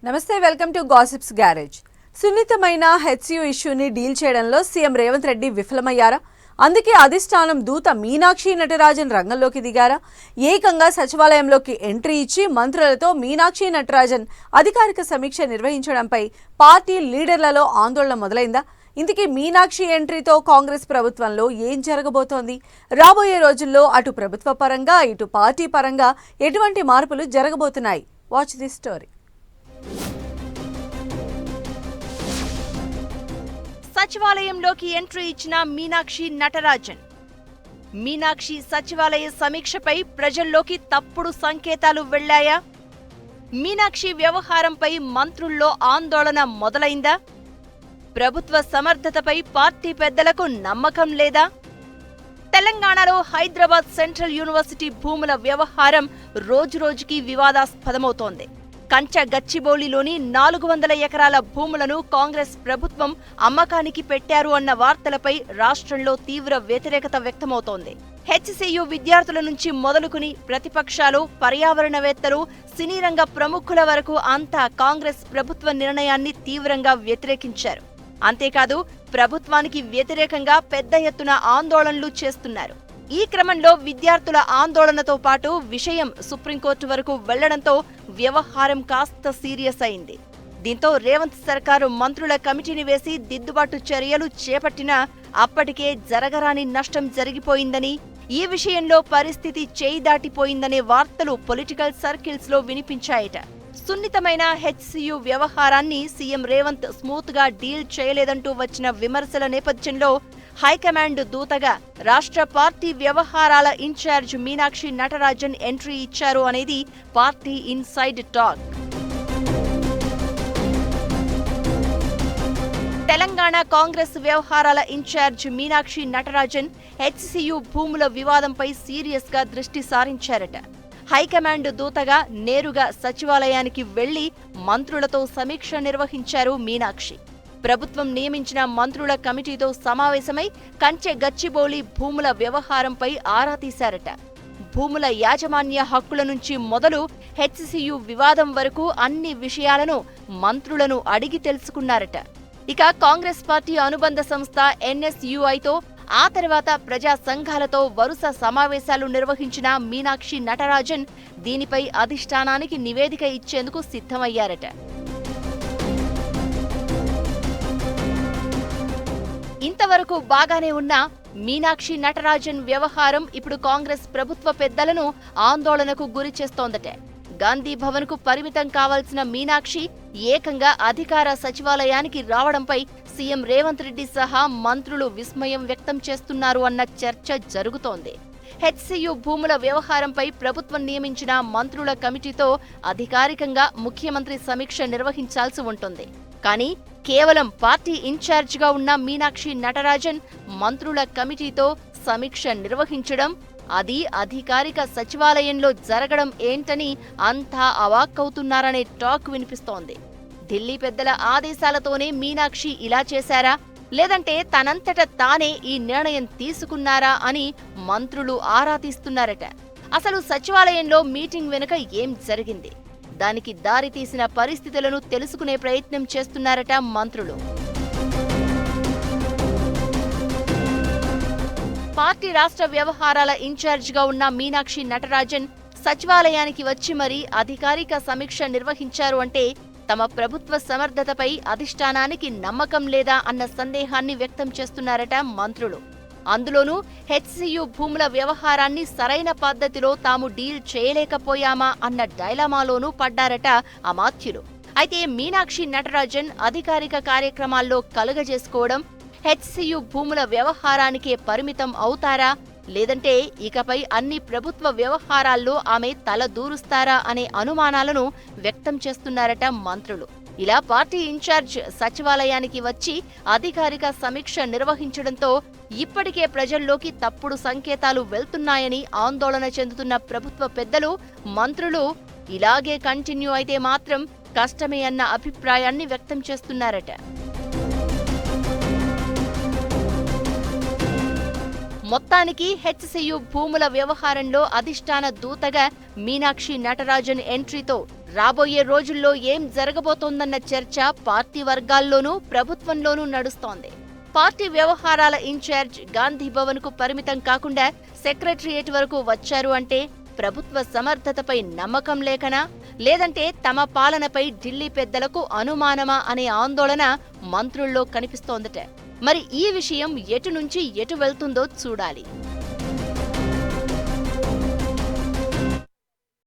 నమస్తే, welcome to gossips garage. సున్నితమైన HCU ఇష్యూని డీల్ చేయడంలో సీఎం రేవంత్ రెడ్డి విఫలమయ్యారా? అందుకే అధిష్టానం దూత మీనాక్షి నటరాజన్ రంగంలోకి దిగారా? ఏకంగా సచివాలయంలోకి ఎంట్రీ ఇచ్చి మంత్రులతో మీనాక్షి నటరాజన్ అధికారిక సమీక్ష నిర్వహించడంపై పార్టీ లీడర్లలో ఆందోళన మొదలైందా? ఇంతకీ మీనాక్షి ఎంట్రీతో కాంగ్రెస్ ప్రభుత్వంలో ఏం జరగబోతోంది? రాబోయే రోజుల్లో అటు ప్రభుత్వ పరంగా ఇటు పార్టీ పరంగా ఎటువంటి మార్పులు జరగబోతున్నాయి? Watch this story. సచివాలయంలోకి ఎంట్రీ ఇచ్చిన మీనాక్షి నటరాజన్. మీనాక్షి సచివాలయ సమీక్షపై ప్రజల్లోకి తప్పుడు సంకేతాలు వెళ్లాయా? మీనాక్షి వ్యవహారంపై మంత్రుల్లో ఆందోళన మొదలైందా? ప్రభుత్వ సమర్థతపై పార్టీ పెద్దలకు నమ్మకం లేదా? తెలంగాణలో హైదరాబాద్ సెంట్రల్ యూనివర్సిటీ భూముల వ్యవహారం రోజురోజుకి వివాదాస్పదమవుతోంది. కంచ గచ్చిబౌలిలోని 400 ఎకరాల భూములను కాంగ్రెస్ ప్రభుత్వం అమ్మకానికి పెట్టారు అన్న వార్తలపై రాష్ట్రంలో తీవ్ర వ్యతిరేకత వ్యక్తమవుతోంది. హెచ్సియు విద్యార్థుల నుంచి మొదలుకుని ప్రతిపక్షాలు, పర్యావరణవేత్తలు, సినీ రంగ ప్రముఖుల వరకు అంతా కాంగ్రెస్ ప్రభుత్వ నిర్ణయాన్ని తీవ్రంగా వ్యతిరేకించారు. అంతేకాదు, ప్రభుత్వానికి వ్యతిరేకంగా పెద్ద ఎత్తున ఆందోళనలు చేస్తున్నారు. ఈ క్రమంలో విద్యార్థుల ఆందోళనతో పాటు విషయం సుప్రీంకోర్టు వరకు వెళ్లడంతో వ్యవహారం కాస్త సీరియస్ అయింది. దీంతో రేవంత్ సర్కారు మంత్రుల కమిటీని వేసి దిద్దుబాటు చర్యలు చేపట్టినా అప్పటికే జరగరాని నష్టం జరిగిపోయిందని, ఈ విషయంలో పరిస్థితి చేయి దాటిపోయిందనే వార్తలు పొలిటికల్ సర్కిల్స్ లో వినిపించాయట. సున్నితమైన హెచ్సియు వ్యవహారాన్ని సీఎం రేవంత్ స్మూత్ గా డీల్ చేయలేదంటూ వచ్చిన విమర్శల నేపథ్యంలో హైకమాండ్ దూతగా రాష్ట్ర పార్టీ వ్యవహారాల ఇన్ఛార్జ్ మీనాక్షి నటరాజన్ ఎంట్రీ ఇచ్చారు అనేది party inside talk. Telangana Congress వ్యవహారాల ఇన్ఛార్జ్ మీనాక్షి నటరాజన్ హెచ్సియు భూముల వివాదంపై సీరియస్ గా దృష్టి సారించారట. హైకమాండ్ దూతగా నేరుగా సచివాలయానికి వెళ్లి మంత్రులతో సమీక్ష నిర్వహించారు మీనాక్షి. ప్రభుత్వం నియమించిన మంత్రుల కమిటీతో సమావేశమై కంచె గచ్చిబౌలి భూముల వ్యవహారంపై ఆరా తీశారట. భూముల యాజమాన్య హక్కుల నుంచి మొదలు హెచ్సియు వివాదం వరకు అన్ని విషయాలను మంత్రులను అడిగి తెలుసుకున్నారట. ఇక కాంగ్రెస్ పార్టీ అనుబంధ సంస్థ ఎన్ఎస్యుఐతో, ఆ తర్వాత ప్రజా సంఘాలతో వరుస సమావేశాలు నిర్వహించిన మీనాక్షి నటరాజన్ దీనిపై అధిష్టానానికి నివేదిక ఇచ్చేందుకు సిద్ధమయ్యారట. ఇంతవరకు బాగానే ఉన్న మీనాక్షి నటరాజన్ వ్యవహారం ఇప్పుడు కాంగ్రెస్ ప్రభుత్వ పెద్దలను ఆందోళనకు గురి చేస్తోందట. గాంధీ భవన్ కు పరిమితం కావాల్సిన మీనాక్షి ఏకంగా అధికార సచివాలయానికి రావడంపై సీఎం రేవంత్ రెడ్డి సహా మంత్రులు విస్మయం వ్యక్తం చేస్తున్నారు అన్న చర్చ జరుగుతోంది. హెచ్సియు భూముల వ్యవహారంపై ప్రభుత్వం నియమించిన మంత్రుల కమిటీతో అధికారికంగా ముఖ్యమంత్రి సమీక్ష నిర్వహించాల్సి ఉంటుంది. కానీ కేవలం పార్టీ ఇన్ఛార్జిగా ఉన్న మీనాక్షి నటరాజన్ మంత్రుల కమిటీతో సమీక్ష నిర్వహించడం, అది అధికారిక సచివాలయంలో జరగడం ఏంటని అంతా అవాక్కవుతున్నారనే టాక్ వినిపిస్తోంది. ఢిల్లీ పెద్దల ఆదేశాలతోనే మీనాక్షి ఇలా చేశారా, లేదంటే తనంతట తానే ఈ నిర్ణయం తీసుకున్నారా అని మంత్రులు ఆరా తీస్తున్నారట. అసలు సచివాలయంలో మీటింగ్ వెనుక ఏం జరిగింది, దానికి దారి తీసిన పరిస్థితులను తెలుసుకునే ప్రయత్నం చేస్తున్నారట మంత్రులు. పార్టీ రాష్ట్ర వ్యవహారాల ఇన్ఛార్జిగా ఉన్న మీనాక్షి నటరాజన్ సచివాలయానికి వచ్చి మరీ అధికారిక సమీక్ష నిర్వహించారు అంటే తమ ప్రభుత్వ సమర్థతపై అధిష్టానానికి నమ్మకం లేదా అన్న సందేహాన్ని వ్యక్తం చేస్తున్నారట మంత్రులు. అందులోనూ హెచ్సియు భూముల వ్యవహారాన్ని సరైన పద్ధతిలో తాము డీల్ చేయలేకపోయామా అన్న డైలమాలోనూ పడ్డారట అమాత్యులు. అయితే మీనాక్షి నటరాజన్ అధికారిక కార్యక్రమాల్లో కలుగజేసుకోవడం, హెచ్సియు భూముల వ్యవహారానికే పరిమితం అవుతారా, లేదంటే ఇకపై అన్ని ప్రభుత్వ వ్యవహారాల్లో ఆమె తల దూరుస్తారా అనే అనుమానాలను వ్యక్తం చేస్తున్నారట మంత్రులు. ఇలా పార్టీ ఇన్ఛార్జ్ సచివాలయానికి వచ్చి అధికారిక సమీక్ష నిర్వహించడంతో ఇప్పటికే ప్రజల్లోకి తప్పుడు సంకేతాలు వెళ్తున్నాయని ఆందోళన చెందుతున్న ప్రభుత్వ పెద్దలు, మంత్రులు ఇలాగే కంటిన్యూ అయితే మాత్రం కష్టమే అన్న అభిప్రాయాన్ని వ్యక్తం చేస్తున్నారట. మొత్తానికి హెచ్సియు భూముల వ్యవహారంలో అధిష్టాన దూతగా మీనాక్షి నటరాజన్ ఎంట్రీతో రాబోయే రోజుల్లో ఏం జరగబోతోందన్న చర్చ పార్టీ వర్గాల్లోనూ ప్రభుత్వంలోనూ నడుస్తోంది. పార్టీ వ్యవహారాల ఇన్ఛార్జ్ గాంధీ భవన్ కు పరిమితం కాకుండా సెక్రటరియేట్ వరకు వచ్చారు అంటే ప్రభుత్వ సమర్థతపై నమ్మకం లేకనా, లేదంటే తమ పాలనపై ఢిల్లీ పెద్దలకు అనుమానమా అనే ఆందోళన మంత్రుల్లో కనిపిస్తోందట. మరి ఈ విషయం ఎటు నుంచి ఎటు వెళ్తుందో చూడాలి.